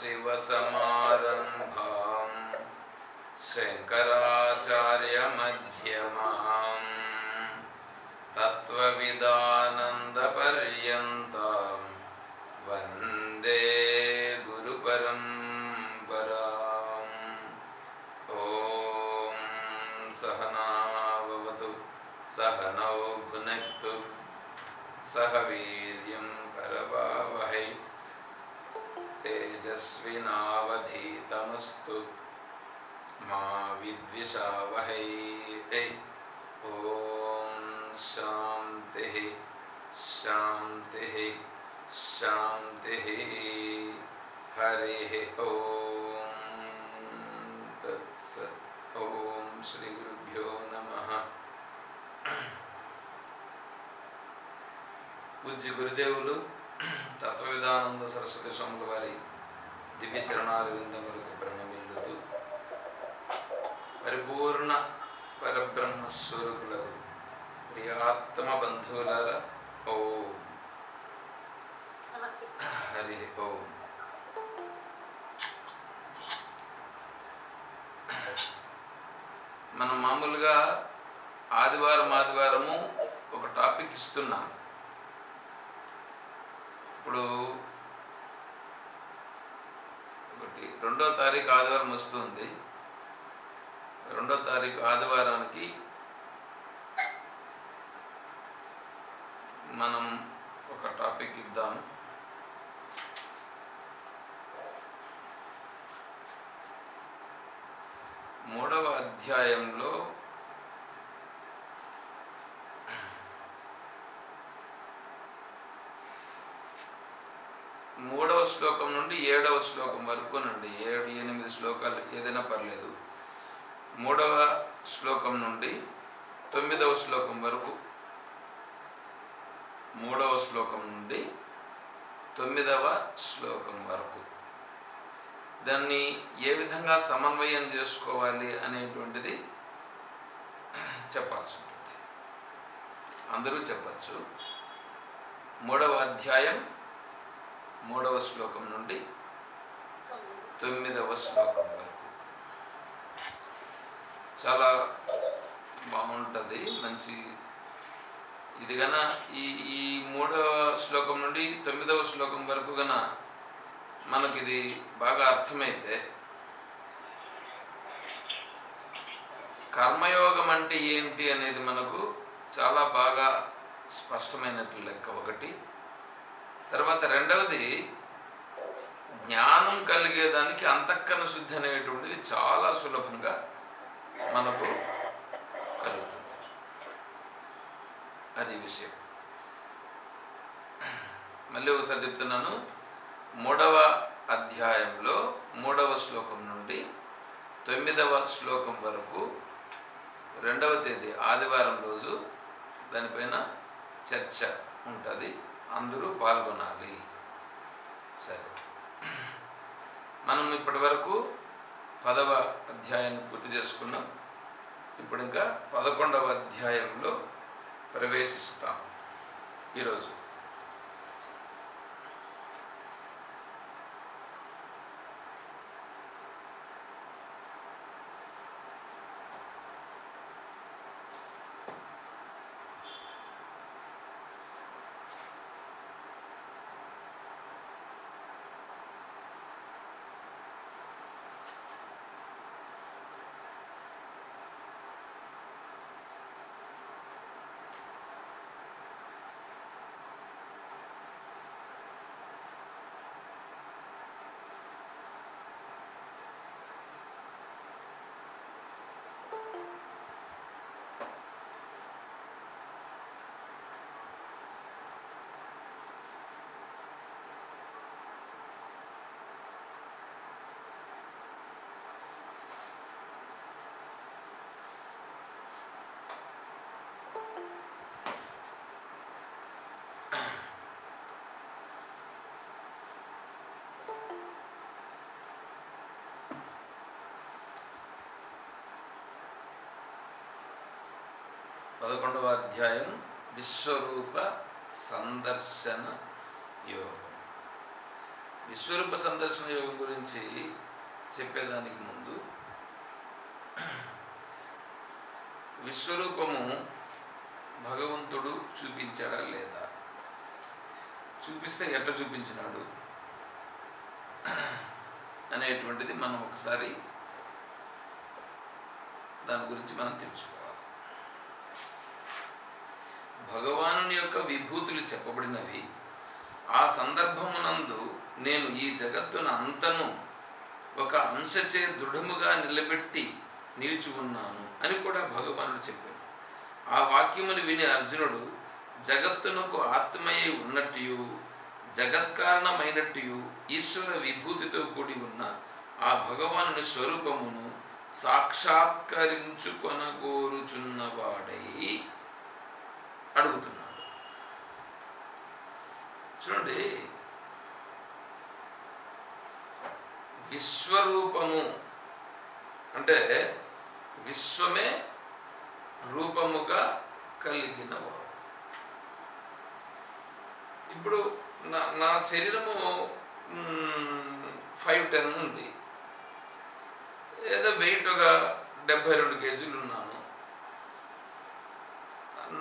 सदाशिवसमारम्भां शङ्कराचार्यमध्यमां तत्त्वविदानन्दपर्यन्तां वन्दे गुरुपरम्पराम्। ॐ सहनाववतु सहनौ भुनक्तु सह वीर्यं करवावहै तेजस्विनावधीतमस्तु मा विद्विषावहै। ॐ शान्तिः शान्तिः शान्तिः। हरिः ॐ तत्सत्। ॐ श्रीगुरुभ्यो नमः। పూజ్య గురుదేవులు తత్వవిధానంద సరస్వతి స్వాముల వారి దివ్య చరణాలు విందములకు ప్రణమిల్లుతూ పరిపూర్ణ పరబ్రహ్మస్వరూపులకు ప్రియాత్మ బంధువులారా ఓ హరి ఓ. మనం మామూలుగా ఆదివారము ఒక టాపిక్ ఇస్తున్నాం. ఇప్పుడు 2వ తారీఖు ఆదివారం వస్తుంది. 2వ తారీఖు ఆదివారానికి మనం ఒక టాపిక్ ఇద్దాం. మూడవ అధ్యాయంలో మూడవ శ్లోకం నుండి 7వ శ్లోకం వరకు నుండి 7-8 శ్లోకాలు ఏదైనా పర్లేదు. 3వ శ్లోకం నుండి 9వ శ్లోకం వరకు, 3వ శ్లోకం నుండి 9వ శ్లోకం వరకు దాన్ని ఏ విధంగా సమన్వయం చేసుకోవాలి అనేటువంటిది చెప్పాల్సి ఉంటుంది. అందరూ చెప్పచ్చు. 3వ అధ్యాయం 3వ శ్లోకం నుండి 9వ శ్లోకం వరకు చాలా బాగుంటుంది. మంచి ఇది గన ఈ 3వ శ్లోకం నుండి 9వ శ్లోకం వరకు గన మనకిది బాగా అర్థమైతే కర్మయోగం అంటే ఏంటి అనేది మనకు చాలా బాగా స్పష్టమైనట్లు లెక్క ఒకటి. తర్వాత రెండవది, జ్ఞానం కలిగేదానికి అంతఃకరణ శుద్ధి అనేటువంటిది చాలా సులభంగా మనకు కలుగుతుంది. అది విషయం. మళ్ళీ ఒకసారి చెప్తున్నాను. 3వ అధ్యాయంలో 3వ శ్లోకం నుండి 9వ శ్లోకం వరకు 2వ తేదీ ఆదివారం రోజు దానిపైన చర్చ ఉంటుంది. అందరూ పాల్గొనాలి. సరే, మనం ఇప్పటి వరకు 10వ అధ్యాయాన్ని పూర్తి చేసుకున్నాం. ఇప్పుడు ఇంకా 11వ అధ్యాయంలో ప్రవేశిస్తాం ఈరోజు. పదకొండవ అధ్యాయం విశ్వరూప సందర్శన యోగం. విశ్వరూప సందర్శన యోగం గురించి చెప్పేదానికి ముందు విశ్వరూపము భగవంతుడు చూపించాడా లేదా, చూపిస్తే ఎట్లా చూపించినాడు అనేటువంటిది మనం ఒకసారి దాని గురించి మనం తెలుసుకోవాలి. భగవానుని యొక్క విభూతులు చెప్పబడినవి ఆ సందర్భమునందు నేను ఈ జగత్తును అంతను ఒక అంశచే దృఢముగా నిలిచి ఉన్నాను అని కూడా భగవానుడు చెప్పాడు. ఆ వాక్యమును విని అర్జునుడు జగత్తునకు ఆత్మయే ఉన్నట్టు జగత్కారణమైనట్టు ఈశ్వర విభూతితో కూడి ఉన్న ఆ భగవానుని స్వరూపమును సాక్షాత్కరించుకొనగోరుచున్నవాడై అడుగుతున్నాడు. చూడండి, విశ్వరూపము అంటే విశ్వమే రూపముగా కలిగినవాడు. ఇప్పుడు నా శరీరము 5'10" ఉంది, ఏదో వెయిట్ ఒక 72 kgs ఉన్నాను.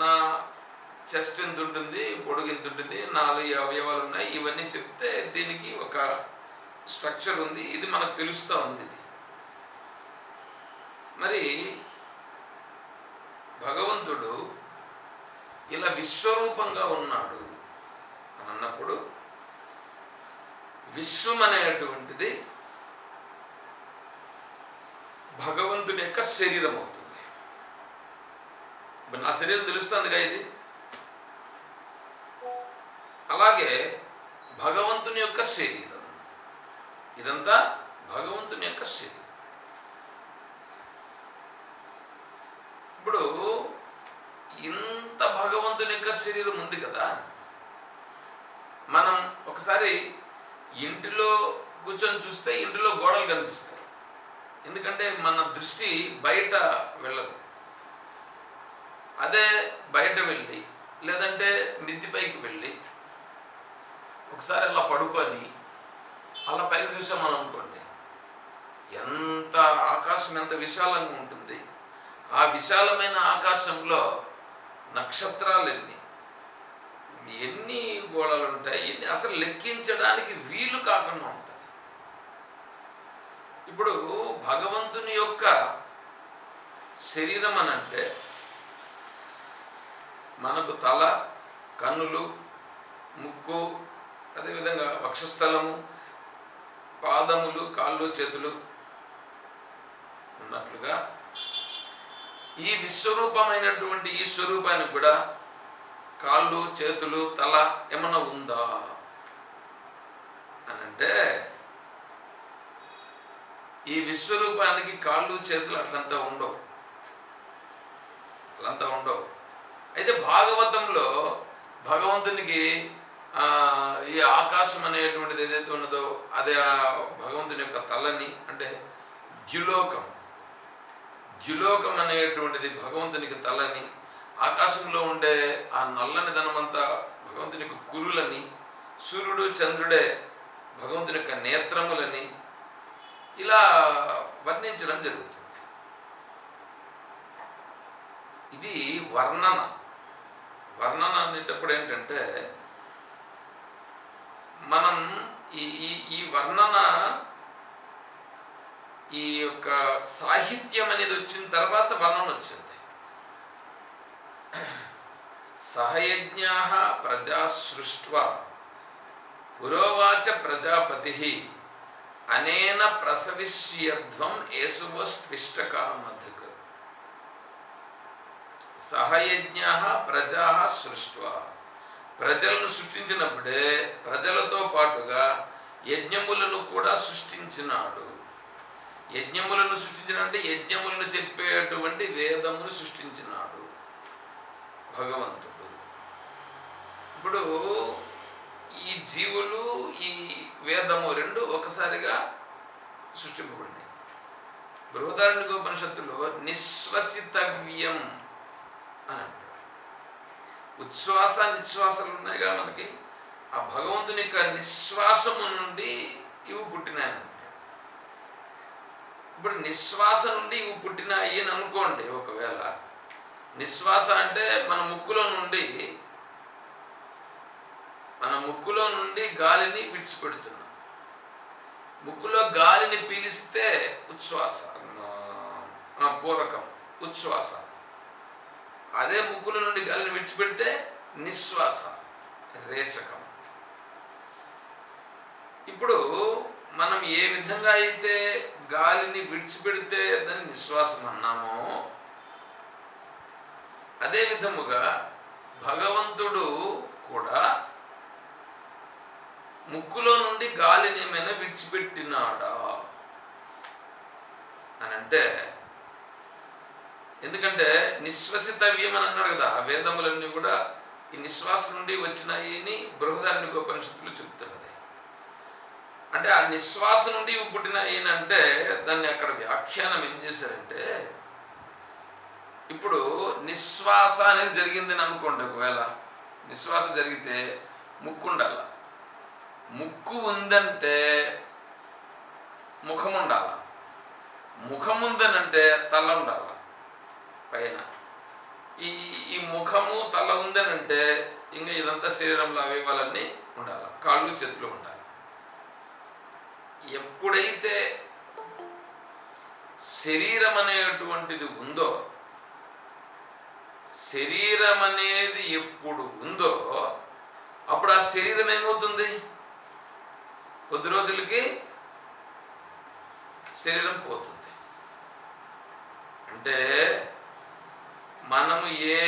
నా చెస్ట్ ఎంత ఉంటుంది, పొడుగు ఎంత ఉంటుంది, 4 అవయవాలు ఉన్నాయి, ఇవన్నీ చెప్తే దీనికి ఒక స్ట్రక్చర్ ఉంది, ఇది మనకు తెలుస్తూ ఉంది. మరి భగవంతుడు ఇలా విశ్వరూపంగా ఉన్నాడు అని అన్నప్పుడు విశ్వం అనేటువంటిది భగవంతుని యొక్క శరీరం అవుతుంది. నా శరీరం తెలుస్తుందిగా ఇది. అలాగే భగవంతుని యొక్క శరీరం, ఇదంతా భగవంతుని యొక్క శరీరం. ఇప్పుడు ఇంత భగవంతుని యొక్క శరీరం ఉంది కదా, మనం ఒకసారి ఇంటిలో కూర్చొని చూస్తే ఇంటిలో గోడలు కనిపిస్తాయి. ఎందుకంటే మన దృష్టి బయట వెళ్ళదు. అదే బయట వెళ్ళి లేదంటే మిద్దిపైకి వెళ్ళి ఒకసారి అలా పడుకొని అలా పైకి చూసామని అనుకోండి, ఎంత ఆకాశం ఎంత విశాలంగా ఉంటుంది. ఆ విశాలమైన ఆకాశంలో నక్షత్రాలు ఎన్ని గోళాలు ఉంటాయి, అసలు లెక్కించడానికి వీలు కాకుండా ఉంటుంది. ఇప్పుడు భగవంతుని యొక్క శరీరం అని అంటే మనకు తల, కన్నులు, ముక్కు, అదేవిధంగా వక్షస్థలము, పాదములు, కాళ్ళు, చేతులు ఉన్నట్లుగా ఈ విశ్వరూపమైనటువంటి ఈ స్వరూపానికి కూడా కాళ్ళు, చేతులు, తల ఏమన్నా ఉందా అని అంటే ఈ విశ్వరూపానికి కాళ్ళు, చేతులు అట్లంతా ఉండవు. అయితే భాగవతంలో భగవంతునికి ఈ ఆకాశం అనేటువంటిది ఏదైతే ఉన్నదో అదే ఆ భగవంతుని యొక్క తలని అంటే ద్యులోకం అనేటువంటిది భగవంతునికి తలని, ఆకాశంలో ఉండే ఆ నల్లని ధనమంతా భగవంతుని యొక్క కురులని, సూర్యుడు చంద్రుడే భగవంతుని యొక్క నేత్రములని ఇలా వర్ణించడం జరుగుతుంది. ఇది వర్ణన అనేటప్పుడు ఏంటంటే మనం ఈ వర్ణన ఈ యొక్క సాహిత్యం అనేది వచ్చిన తర్వాత వర్ణన వచ్చింది. సహయజ్ఞాః ప్రజా సృష్ట్వా పురోవాచ ప్రజాపతి అనేన ప్రసవిష్యధ్వం ఏసువస్త్విష్టకామధుక్. సహయజ్ఞాః ప్రజా సృష్ట్వా, ప్రజలను సృష్టించినప్పుడే ప్రజలతో పాటుగా యజ్ఞములను కూడా సృష్టించినాడు. యజ్ఞములను సృష్టించినంటే యజ్ఞములను చెప్పేటువంటి వేదమును సృష్టించినాడు భగవంతుడు. ఇప్పుడు ఈ జీవులు ఈ వేదము రెండు ఒకసారిగా సృష్టింపబడినాయి. బృహదారణ్యకోపనిషత్తులో నిశ్వసితవ్యం అని అంటాడు. ఉచ్ఛ్వాస నిశ్వాసాలు ఉన్నాయిగా మనకి. ఆ భగవంతుని యొక్క నిశ్వాసము నుండి ఇవి పుట్టినాయి. ఇప్పుడు నిశ్వాస నుండి ఇవి పుట్టినాయి అని అనుకోండి. ఒకవేళ నిశ్వాస అంటే మన ముక్కులో నుండి గాలిని విడిచిపెడుతున్నాం. ముక్కులో గాలిని పీలిస్తే ఉచ్ఛ్వాస, పూరకం, ఉచ్ఛ్వాస. అదే ముక్కులో నుండి గాలిని విడిచిపెడితే నిశ్వాస, రేచకం. ఇప్పుడు మనం ఏ విధంగా అయితే గాలిని విడిచిపెడితే దాన్ని నిశ్వాసం అన్నామో, అదే విధముగా భగవంతుడు కూడా ముక్కులో నుండి గాలిని ఏమైనా విడిచిపెట్టినాడా అని అంటే, ఎందుకంటే నిశ్వసితవ్యం అని అన్నాడు కదా. ఆ వేదములన్నీ కూడా ఈ నిశ్వాసం నుండి వచ్చినాయని బృహదారణ్యకోపనిషత్తులు చెప్తున్నది. అంటే ఆ నిశ్వాస నుండి పుట్టినాయి అంటే దాన్ని అక్కడ వ్యాఖ్యానం ఏం చేశారంటే, ఇప్పుడు నిశ్వాస అనేది జరిగిందని అనుకోండి. ఒకవేళ నిశ్వాస జరిగితే ముక్కు ఉండాల. ముక్కు ఉందంటే ముఖం ఉండాల. ముఖం ఉందనంటే తల ఉండాల పైన. ఈ ముఖము తల ఉందనంటే ఇంకా ఇదంతా శరీరంలో అవయవాలన్నీ ఉండాలి. కాళ్ళు చేతులు ఉండాలి. ఎప్పుడైతే శరీరం అనేటువంటిది ఉందో, శరీరం అనేది ఎప్పుడు ఉందో అప్పుడు ఆ శరీరం ఏమవుతుంది? కొద్ది రోజులకి శరీరం పోతుంది. అంటే మనము ఏ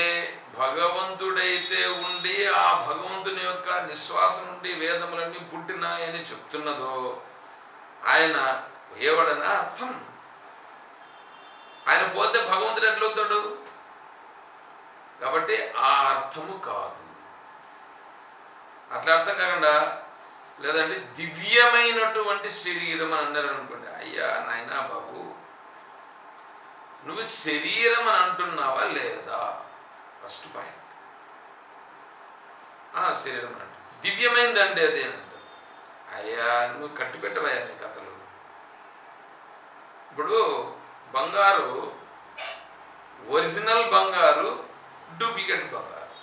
భగవంతుడైతే ఉండి ఆ భగవంతుని యొక్క నిశ్వాసం నుండి వేదములన్నీ పుట్టినాయని చెప్తున్నదో ఆయన పోయేవాడని అర్థం. ఆయన పోతే భగవంతుడు ఎట్లవుతాడు? కాబట్టి ఆ అర్థము కాదు. అట్లా అర్థం కాకుండా లేదంటే దివ్యమైనటువంటి శరీరం అని అన్నారు అనుకోండి. అయ్యా నాయనా బాబు, నువ్వు శరీరం అని అంటున్నావా లేదా? First point. శరీరం అని అంటు దివ్యమైందండి అదే అంటారు. అయ్యా నువ్వు కట్టి పెట్టవయ్యా నీ కథలు. ఇప్పుడు బంగారు, ఒరిజినల్ బంగారు, డూప్లికేట్ బంగారు.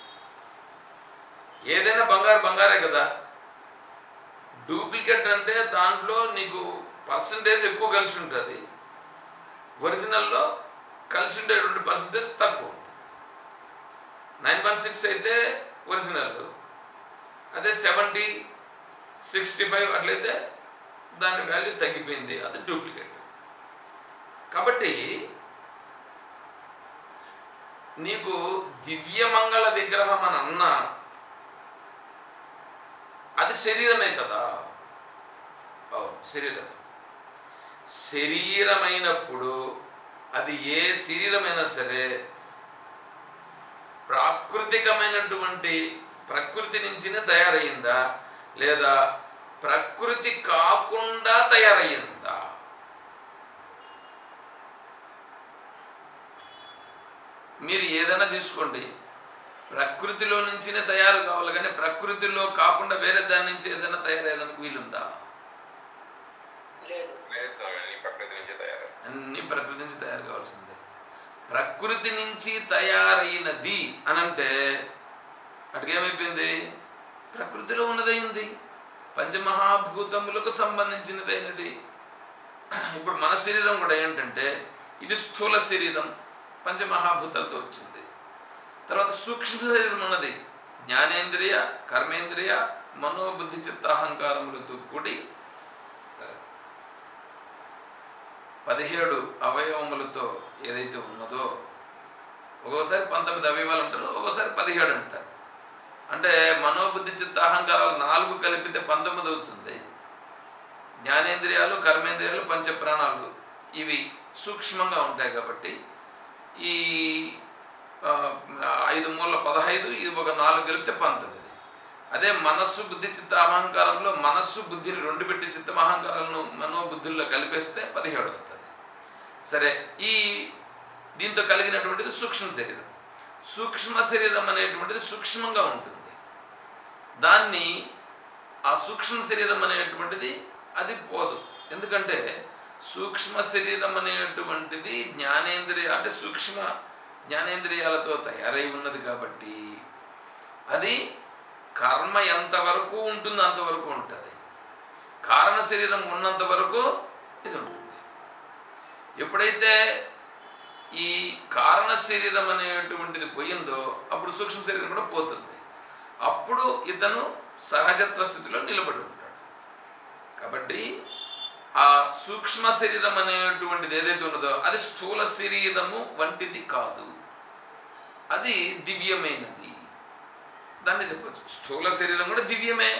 ఏదైనా బంగారే కదా. డూప్లికేట్ అంటే దాంట్లో నీకు పర్సంటేజ్ ఎక్కువ కలిసి ఉంటుంది, ఒరిజినల్లో కలిసి ఉండేటువంటి పర్సంటేజ్ తక్కువ ఉంటుంది. 916 అయితే ఒరిజినల్, అదే 70, 65 అట్లయితే దాని వాల్యూ తగ్గిపోయింది, అది డూప్లికేట్. కాబట్టి నీకు దివ్యమంగళ విగ్రహం అని అన్నా అది శరీరమే కదా. శరీరం. శరీరమైనప్పుడు అది ఏ శరీరమైనా సరే ప్రాకృతికమైనటువంటి ప్రకృతి నుంచినే తయారయ్యిందా లేదా ప్రకృతి కాకుండా తయారయ్యిందా? మీరు ఏదైనా తీసుకోండి, ప్రకృతిలో నుంచినే తయారు కావాలి, కానీ ప్రకృతిలో కాకుండా వేరే దాని నుంచి ఏదైనా తయారయ్యేదానికి వీలుందా? అన్ని ప్రకృతి నుంచి తయారు కావాల్సిందే. ప్రకృతి నుంచి తయారైనది అనంటే అటుకేమైపోయింది? ప్రకృతిలో ఉన్నదైంది, పంచమహాభూతములకు సంబంధించినదైనది. ఇప్పుడు మన శరీరం కూడా ఏంటంటే ఇది స్థూల శరీరం, పంచమహాభూతాలతో వచ్చింది. తర్వాత సూక్ష్మ శరీరం ఉన్నది, జ్ఞానేంద్రియ, కర్మేంద్రియ, మనోబుద్ధి, చిత్తాహంకారములతో కూడి 17 అవయవములతో ఏదైతే ఉన్నదో, ఒక్కోసారి 19 అవయవాలు అంటారు, ఒక్కోసారి 17 అంటారు. అంటే మనోబుద్ధి, చిత్తాహంకారాలు 4 కలిపితే 19 అవుతుంది. జ్ఞానేంద్రియాలు, కర్మేంద్రియాలు, పంచప్రాణాలు ఇవి సూక్ష్మంగా ఉంటాయి. కాబట్టి ఈ 5 మూల 15, ఇది ఒక 4 కలిపితే 19. అదే మనస్సు, బుద్ధి, చిత్త, అహంకారంలో మనస్సు బుద్ధిని 2 పెట్టి చిత్తం అహంకారాలను మనోబుద్ధుల్లో కలిపేస్తే 17 అవుతుంది. సరే, ఈ దీంతో కలిగినటువంటిది సూక్ష్మ శరీరం. సూక్ష్మ శరీరం అనేటువంటిది సూక్ష్మంగా ఉంటుంది. దాన్ని ఆ సూక్ష్మ శరీరం అనేటువంటిది అది పోదు. ఎందుకంటే సూక్ష్మ శరీరం అనేటువంటిది అంటే సూక్ష్మ జ్ఞానేంద్రియాలతో తయారై ఉన్నది కాబట్టి అది కర్మ ఎంతవరకు ఉంటుందో అంతవరకు ఉంటుంది. కారణ శరీరం ఉన్నంత వరకు ఇది ఉంటుంది. ఎప్పుడైతే ఈ కారణ శరీరం అనేటువంటిది పోయిందో అప్పుడు సూక్ష్మ శరీరం కూడా పోతుంది. అప్పుడు ఇతను సహజత్వ స్థితిలో నిలబడి ఉంటాడు. కాబట్టి ఆ సూక్ష్మ శరీరం అనేటువంటిది ఏదైతే ఉన్నదో అది స్థూల శరీరము వంటిది కాదు, అది దివ్యమైనది. దాన్ని చెప్పచ్చు. స్థూల శరీరం కూడా దివ్యమే,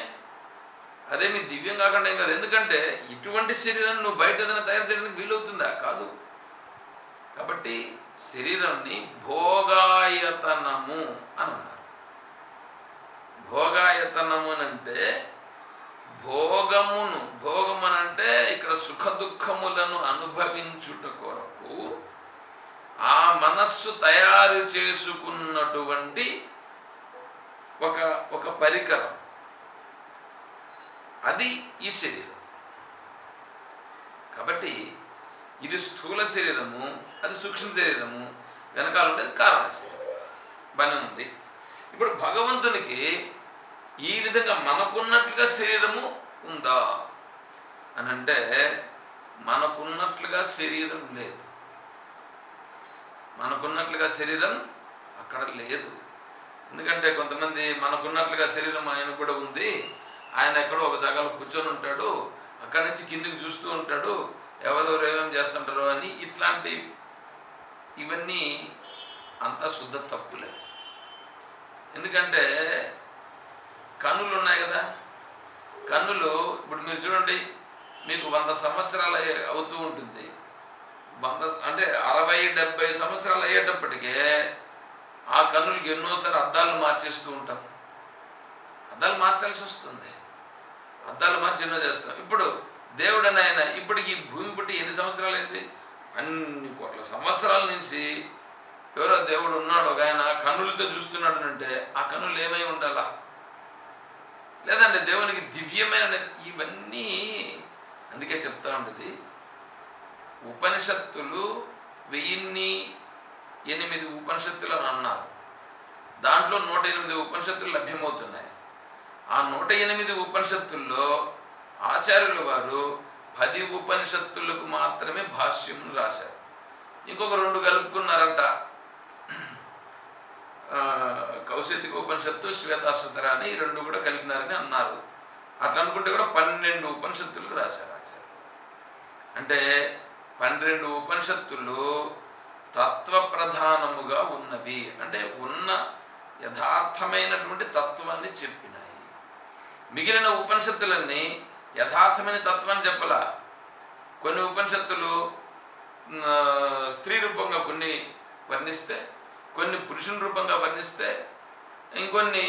అదేమి దివ్యం కాకుండా ఏం కాదు. ఎందుకంటే ఇటువంటి శరీరాన్ని నువ్వు బయట ఏదైనా తయారు చేయడానికి వీలవుతుందా? కాదు. కాబట్టి శరీరాన్ని భోగాయతనము అని అన్నారు. భోగాయతనము అంటే భోగమనంటే ఇక్కడ సుఖ దుఃఖములను అనుభవించుట కొరకు ఆ మనస్సు తయారు చేసుకున్నటువంటి ఒక పరికరం, అది ఈ శరీరం. కాబట్టి ఇది స్థూల శరీరము, అది సూక్ష్మ శరీరము, వెనకాల ఉండేది కారణ శరీరం. బాగానే ఉంది. ఇప్పుడు భగవంతునికి ఈ విధంగా మనకున్నట్లుగా శరీరము ఉందా అని అంటే మనకున్నట్లుగా శరీరం లేదు. మనకున్నట్లుగా శరీరం అక్కడ లేదు. ఎందుకంటే కొంతమంది మనకున్నట్లుగా శరీరం ఆయన కూడా ఉంది, ఆయన ఎక్కడో ఒక జాగాలో కూర్చొని ఉంటాడు, అక్కడి నుంచి కిందికి చూస్తూ ఉంటాడు, ఎవరెవరు ఏమేమి చేస్తుంటారో అని. ఇవన్నీ అంతా శుద్ధ తప్పులే. ఎందుకంటే కన్నులు ఉన్నాయి కదా, కన్నులు ఇప్పుడు మీరు చూడండి, మీకు 100 సంవత్సరాలు అవుతూ ఉంటుంది. 100 అంటే 60-70 సంవత్సరాలు అయ్యేటప్పటికే ఆ కన్నులకి ఎన్నోసారి అద్దాలు మార్చేస్తూ ఉంటాం. అద్దాలు మార్చాల్సి వస్తుంది, అద్దాలు మార్చి ఎన్నో చేస్తాం. ఇప్పుడు దేవుడని ఆయన ఇప్పటికి భూమి పుట్టి ఎన్ని సంవత్సరాలు అయింది? అన్ని కోట్ల సంవత్సరాల నుంచి ఎవరో దేవుడు ఉన్నాడు, ఒక ఆయన కన్నులతో చూస్తున్నాడు అంటే ఆ కన్నులు ఏమై ఉండాలా? లేదంటే దేవునికి దివ్యమైన ఇవన్నీ. అందుకే చెప్తా ఉండేది, ఉపనిషత్తులు 1008 ఉపనిషత్తులు అని అన్నారు. దాంట్లో 108 ఉపనిషత్తులు లభ్యమవుతున్నాయి. ఆ 108 ఉపనిషత్తుల్లో ఆచార్యుల వారు 10 ఉపనిషత్తులకు మాత్రమే భాష్యములు రాశారు. ఇంకొక 2 కలుపుకున్నారంట, కౌశిక ఉపనిషత్తు, శ్వేతాశ్వతర అని 2 కూడా కలిపినారని అన్నారు. అట్లా అనుకుంటే కూడా 12 ఉపనిషత్తులకు రాశారు ఆచార్యులు. అంటే 12 ఉపనిషత్తులు తత్వ ప్రధానముగా ఉన్నవి, అంటే ఉన్న యథార్థమైనటువంటి తత్వాన్ని చెప్పినాయి. మిగిలిన ఉపనిషత్తులన్నీ యథార్థమైన తత్వాన్ని చెప్పలా. కొన్ని ఉపనిషత్తులు స్త్రీ రూపంగా కొన్ని వర్ణిస్తే, కొన్ని పురుషుని రూపంగా వర్ణిస్తే, ఇంకొన్ని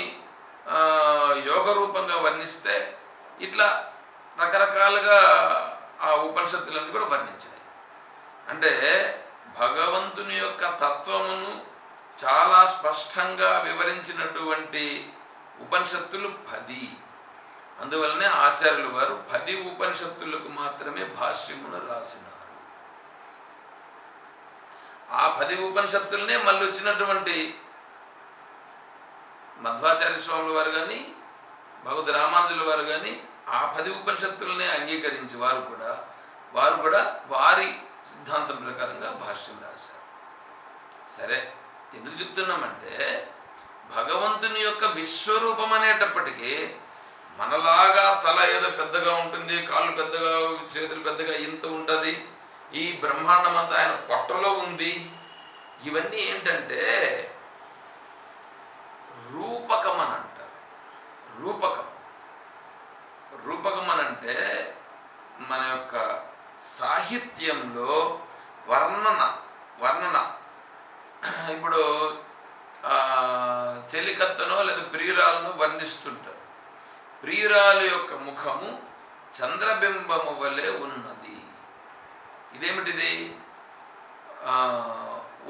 యోగ రూపంగా వర్ణిస్తే, ఇట్లా రకరకాలుగా ఆ ఉపనిషత్తులన్నీ కూడా వర్ణించినాయి. అంటే భగవంతుని యొక్క తత్వమును చాలా స్పష్టంగా వివరించినటువంటి ఉపనిషత్తులు 10. అందువల్లనే ఆచార్యుల వారు 10 ఉపనిషత్తులకు మాత్రమే భాష్యమును రాసినారు. ఆ 10 ఉపనిషత్తులనే మళ్ళీ వచ్చినటువంటి మధ్వాచార్య స్వాముల వారు కానీ, భగవద్ రామానుజుల వారు కానీ ఆ 10 ఉపనిషత్తులనే అంగీకరించి వారు కూడా వారి సిద్ధాంతం ప్రకారంగా భాష్యం రాశారు. సరే, ఎందుకు చెప్తున్నామంటే భగవంతుని యొక్క విశ్వరూపం అనేటప్పటికీ మనలాగా తల ఏదో పెద్దగా ఉంటుంది, కాళ్ళు పెద్దగా, చేతులు పెద్దగా ఇంత ఉంటుంది, ఈ బ్రహ్మాండం అంతా ఆయన పొట్టలో ఉంది. ఇవన్నీ ఏంటంటే రూపకం అని అంటారు. రూపకం అని అంటే మన యొక్క సాహిత్యంలో వర్ణన ఇప్పుడు చెలికత్తనో లేదా ప్రియురాలను వర్ణిస్తుంటారు. ప్రియురాలు యొక్క ముఖము చంద్రబింబము వలె ఉన్నది. ఇదేమిటిది?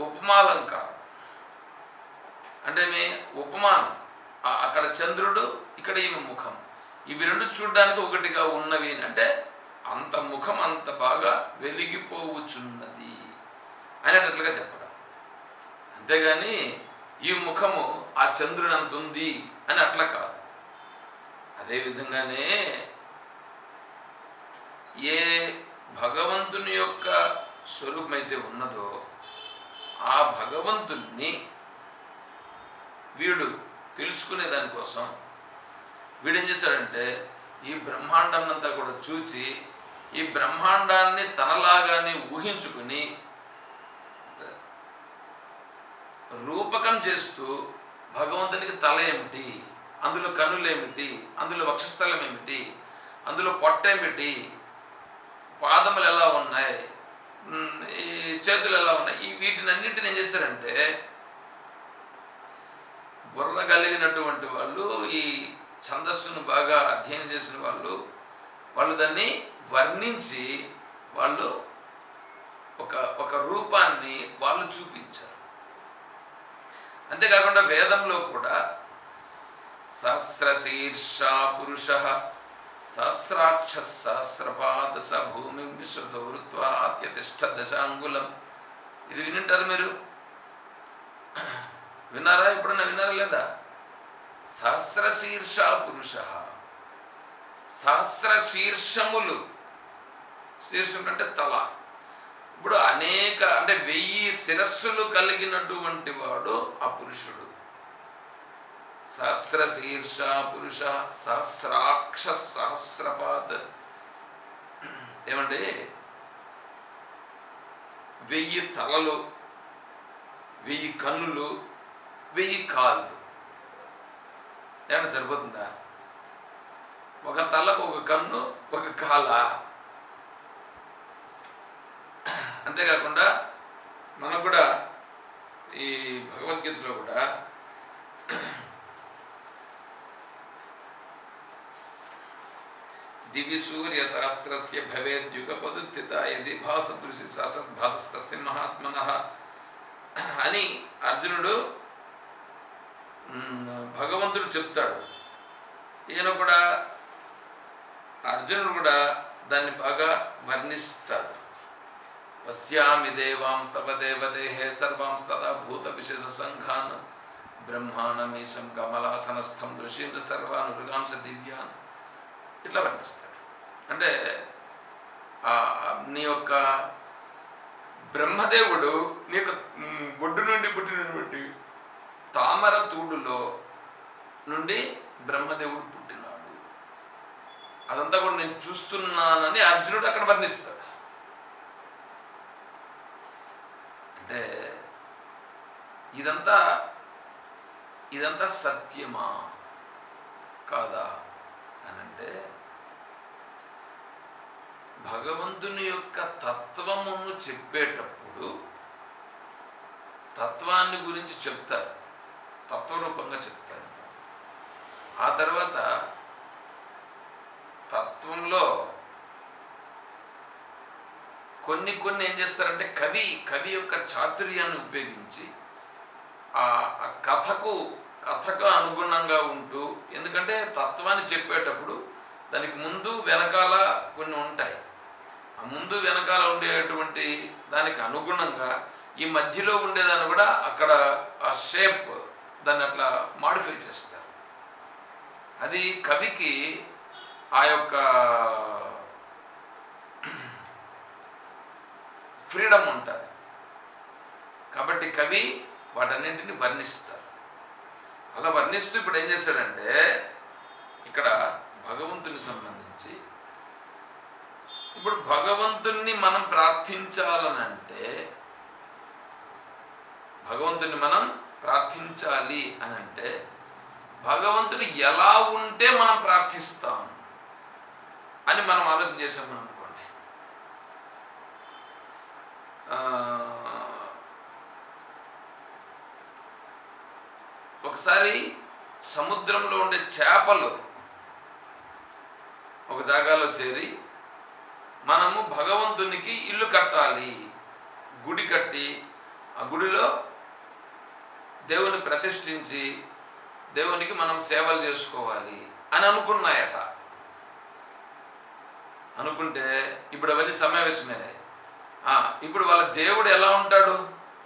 ఉపమాలంకారం. అంటే ఉపమానం, అక్కడ చంద్రుడు, ఇక్కడ ఈమె ముఖం. ఇవి రెండు చూడడానికి ఒకటిగా ఉన్నవి అంటే అంత ముఖం అంత బాగా వెలిగిపోవచ్చున్నది అనేటట్లుగా చెప్పడం. అంతేగాని ఈ ముఖము ఆ చంద్రుని అంత ఉంది అని అట్లా కాదు. అదేవిధంగానే ఏ భగవంతుని యొక్క స్వరూపం అయితే ఉన్నదో ఆ భగవంతుణ్ణి వీడు తెలుసుకునే దానికోసం వీడేం చేశాడంటే ఈ బ్రహ్మాండాన్నంతా కూడా చూచి ఈ బ్రహ్మాండాన్ని తనలాగానే ఊహించుకుని రూపకం చేస్తూ భగవంతునికి తల ఏమిటి, అందులో కన్నులేమిటి, అందులో వక్షస్థలం ఏమిటి, అందులో పొట్ట ఏమిటి, పాదములు ఎలా ఉన్నాయి, ఈ చేతులు ఎలా ఉన్నాయి, ఈ వీటినన్నింటిని ఏం చేశారంటే బుర్ర కలిగినటువంటి వాళ్ళు, ఈ ఛందస్సును బాగా అధ్యయనం చేసిన వాళ్ళు దాన్ని వర్ణించి వాళ్ళు ఒక రూపాన్ని వాళ్ళు చూపించారు. అంతేకాకుండా వేదంలో కూడా సహస్రశీర్షా పురుష సహస్రాక్ష సహస్రపాద స భూమి విశ్వదౌరుత్వ అత్యతిష్ట దశాంగులం. ఇది వినింటారు మీరు? విన్నారా? ఎప్పుడన్నా విన్నారా లేదా? సహస్రశీర్ష పురుష, సహస్ర శీర్షములు, శీర్షం అంటే తల. ఇప్పుడు అనేక అంటే 1000 శిరస్సులు కలిగినటువంటి వాడు ఆ పురుషుడు. సహస్ర శీర్ష పురుష సహస్రాక్ష సహస్రపాద్. ఏమండి? 1000 తలలు, 1000 కన్నులు, 1000 కాళ్ళు. ఏమన్నా సరిపోతుందా? ఒక తలకు ఒక కన్ను, ఒక కాల. అంతేకాకుండా మనకు కూడా ఈ భగవద్గీతలో కూడా దివి సూర్య సహస్రస్య భవేద్యుగపదుత్థిత యది భాసదృశి భాసస్తస్య మహాత్మనః అని అర్జునుడు భగవంతుడు చెప్తాడు. ఈయన కూడా అర్జునుడు కూడా దాన్ని బాగా వర్ణిస్తాడు. పశ్యామి దేవాంస్తవ దేవదేహే సర్వాంస్తదా భూత విశేష సంఘాన్ బ్రహ్మాణమీశం కమలాసనస్థం ఋషీంద్ర సర్వాన్ మృగాంశ దివ్యాన్ ఇట్లా వర్ణిస్తాడు. అంటే నీ యొక్క బ్రహ్మదేవుడు నీ యొక్క బొడ్డు నుండి పుట్టినటువంటి తామర తూడులో నుండి బ్రహ్మదేవుడు పుట్టినాడు. అదంతా కూడా నేను చూస్తున్నానని అర్జునుడు అక్కడ వర్ణిస్తాడు. అంటే ఇదంతా సత్యమా కాదా అని అంటే భగవంతుని యొక్క తత్వమును చెప్పేటప్పుడు తత్వాన్ని గురించి చెప్తారు, తత్వరూపంగా చెప్తారు. ఆ తర్వాత తత్వంలో కొన్ని ఏం చేస్తారంటే కవి యొక్క చాతుర్యాన్ని ఉపయోగించి ఆ కథకు అనుగుణంగా ఉంటూ, ఎందుకంటే తత్వాన్ని చెప్పేటప్పుడు దానికి ముందు వెనకాల కొన్ని ఉంటాయి. ఆ ముందు వెనకాల ఉండేటువంటి దానికి అనుగుణంగా ఈ మధ్యలో ఉండేదాన్ని కూడా అక్కడ ఆ షేప్ దాన్ని అట్లా మాడిఫై చేస్తారు. అది కవికి ఆ యొక్క ఫ్రీడమ్ ఉంటుంది. కాబట్టి కవి వాటన్నింటిని వర్ణిస్తారు. అలా వర్ణిస్తూ ఇప్పుడు ఏం చేశాడంటే ఇక్కడ భగవంతుని సంబంధించి ఇప్పుడు భగవంతుణ్ణి మనం ప్రార్థించాలనంటే భగవంతుని మనం ప్రార్థించాలి అని అంటే భగవంతుడు ఎలా ఉంటే మనం ప్రార్థిస్తాం అని మనం ఆలోచన చేసాము అనుకోండి. ఒకసారి సముద్రంలో ఉండే చేపలు ఒక జాగాలో చేరి మనము భగవంతునికి ఇల్లు కట్టాలి, గుడి కట్టి ఆ గుడిలో దేవుని ప్రతిష్ఠించి దేవునికి మనం సేవలు చేసుకోవాలి అని అనుకున్నాయట. అనుకుంటే ఇప్పుడు అవన్నీ సమావేశమైనాయి. ఇప్పుడు వాళ్ళ దేవుడు ఎలా ఉంటాడు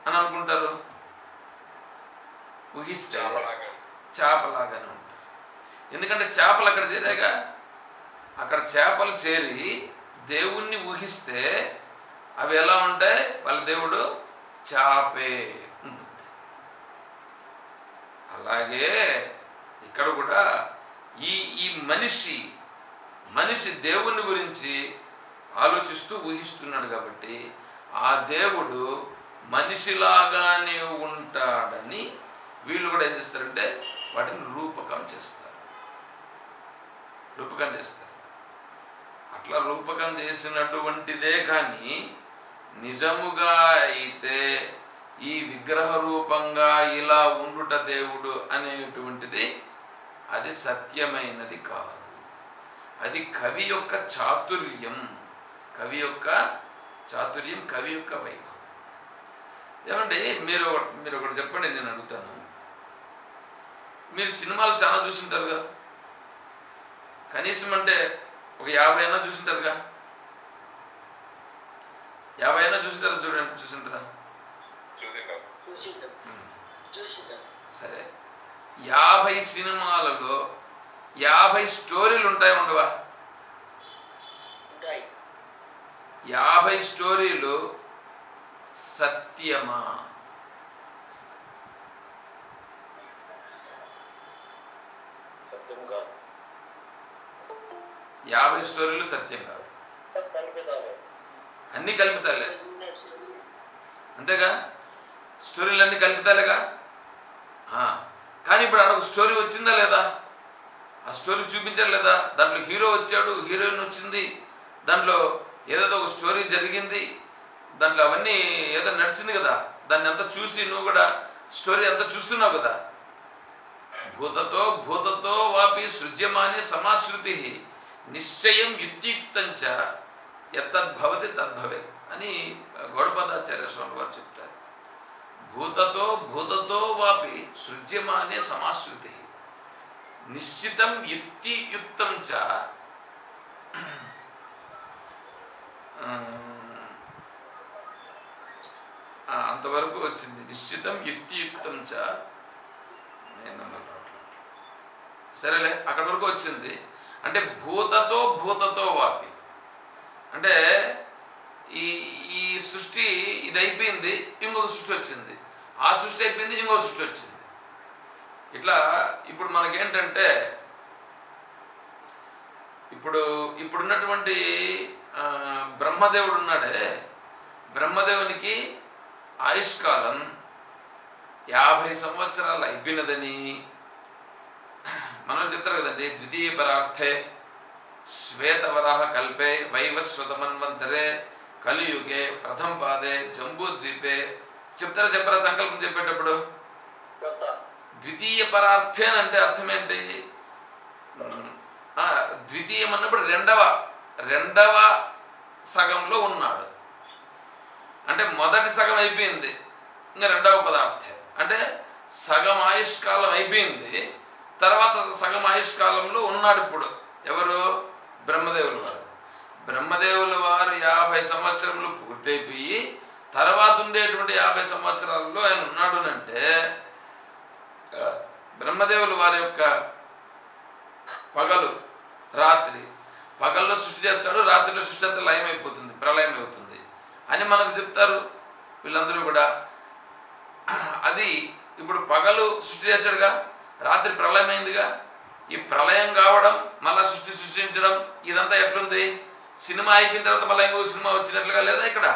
అని అనుకుంటారు? ఊహిస్తే చేపలాగానే ఉంటారు. ఎందుకంటే చేపలు అక్కడ చేరాగా, అక్కడ చేపలు చేరి దేవుణ్ణి ఊహిస్తే అవి ఎలా ఉంటాయి? వాళ్ళ దేవుడు చేపే ఉంటుంది. అలాగే ఇక్కడ కూడా ఈ మనిషి దేవుని గురించి ఆలోచిస్తూ ఊహిస్తున్నాడు కాబట్టి ఆ దేవుడు మనిషిలాగానే ఉంటాడని వీళ్ళు కూడా ఏం చేస్తారంటే వాటిని రూపకం చేస్తారు. అట్లా రూపకం చేసినటువంటిదే కానీ నిజముగా అయితే ఈ విగ్రహ రూపంగా ఇలా ఉండుట దేవుడు అనేటువంటిది అది సత్యమైనది కాదు. అది కవి యొక్క చాతుర్యం, కవి యొక్క వైభవం. ఏమండి మీరు ఒకటి చెప్పండి, నేను అడుగుతాను. మీరు సినిమాలు చాలా చూసింటారుగా, కనీసం అంటే ఒక 50 అయినా చూసింటారుగా. 50 అయినా చూసింటారా? చూసింటారా? సరే, 50 సినిమాలలో 50 స్టోరీలు ఉంటాయి ఉండవా? 50 స్టోరీలు సత్యమా? సత్యం కాదు. 50 స్టోరీలు సత్యం కాదు, అన్నీ కల్పితాలే. అంతేగా, స్టోరీలు అన్నీ కల్పితాలేగా. కానీ ఇప్పుడు అక్కడ ఒక స్టోరీ వచ్చిందా లేదా? ఆ స్టోరీ చూపించారు లేదా? దాంట్లో హీరో వచ్చాడు, హీరోయిన్ వచ్చింది, దాంట్లో ఏదేదో ఒక స్టోరీ జరిగింది, దాంట్లో అవన్నీ ఏదో నడిచింది కదా. దాన్ని అంతా చూసి నువ్వు కూడా స్టోరీ అంతా చూస్తున్నావు కదా. భూతతో వాపి సృజ్యమానే సమాశ్రుతి నిశ్చయం యుక్తియుక్తంచ యత్తద్భవతి తద్భవేత్ అని గౌడపాదాచార్య స్వామి వారు చెప్తారు. భూతతో వాపి సృజ్యమానే సమాశ్రుతి నిశ్చితం యుక్తియుక్తం చ అంతవరకు వచ్చింది. నిశ్చితం యుక్తియుక్తం చ, సరేలే అక్కడి వరకు వచ్చింది. అంటే భూతతో వాపి అంటే ఈ సృష్టి ఇది అయిపోయింది, ఇంకొక సృష్టి వచ్చింది, ఆ సృష్టి అయిపోయింది, ఇంకొక సృష్టి వచ్చింది. ఇట్లా ఇప్పుడు మనకేంటంటే ఇప్పుడున్నటువంటి బ్రహ్మదేవుడు ఉన్నాడే, బ్రహ్మదేవునికి ఆయుష్కాలం 50 సంవత్సరాలు అయిపోయినదని మనం చెప్తారు కదండి. ద్వితీయ పరార్థే శ్వేతవరాహ కల్పే వైవస్వతమన్వంతరే కలియుగే ప్రథమ పాదే జంబూద్వీపే చెప్పరా సంకల్పం చెప్పేటప్పుడు? ద్వితీయ పరార్థే అంటే అర్థం ఏంటి? ద్వితీయం అన్నప్పుడు రెండవ సగంలో ఉన్నాడు. అంటే మొదటి సగం అయిపోయింది, ఇంకా రెండవ పదార్థం అంటే సగం ఆయుష్కాలం అయిపోయింది, తర్వాత సగం ఆయుష్కాలంలో ఉన్నాడు ఇప్పుడు. ఎవరు? బ్రహ్మదేవుల వారు 50 సంవత్సరములు పూర్తయిపోయి తర్వాత ఉండేటువంటి 50 సంవత్సరాల్లో ఆయన ఉన్నాడు అంటే బ్రహ్మదేవుల వారి యొక్క పగలు రాత్రి, పగల్లో సృష్టి చేస్తాడు, రాత్రిలో సృష్టి అంతా లయమైపోతుంది, ప్రళయం అవుతుంది అని మనకు చెప్తారు వీళ్ళందరూ కూడా. అది ఇప్పుడు పగలు సృష్టి చేశాడుగా, రాత్రి ప్రళయమైందిగా. ఈ ప్రళయం కావడం, మళ్ళీ సృష్టించడం, ఇదంతా ఎట్లుంది? సినిమా అయిపోయిన తర్వాత మళ్ళీ ఇంకో సినిమా వచ్చినట్లుగా లేదా ఇక్కడ?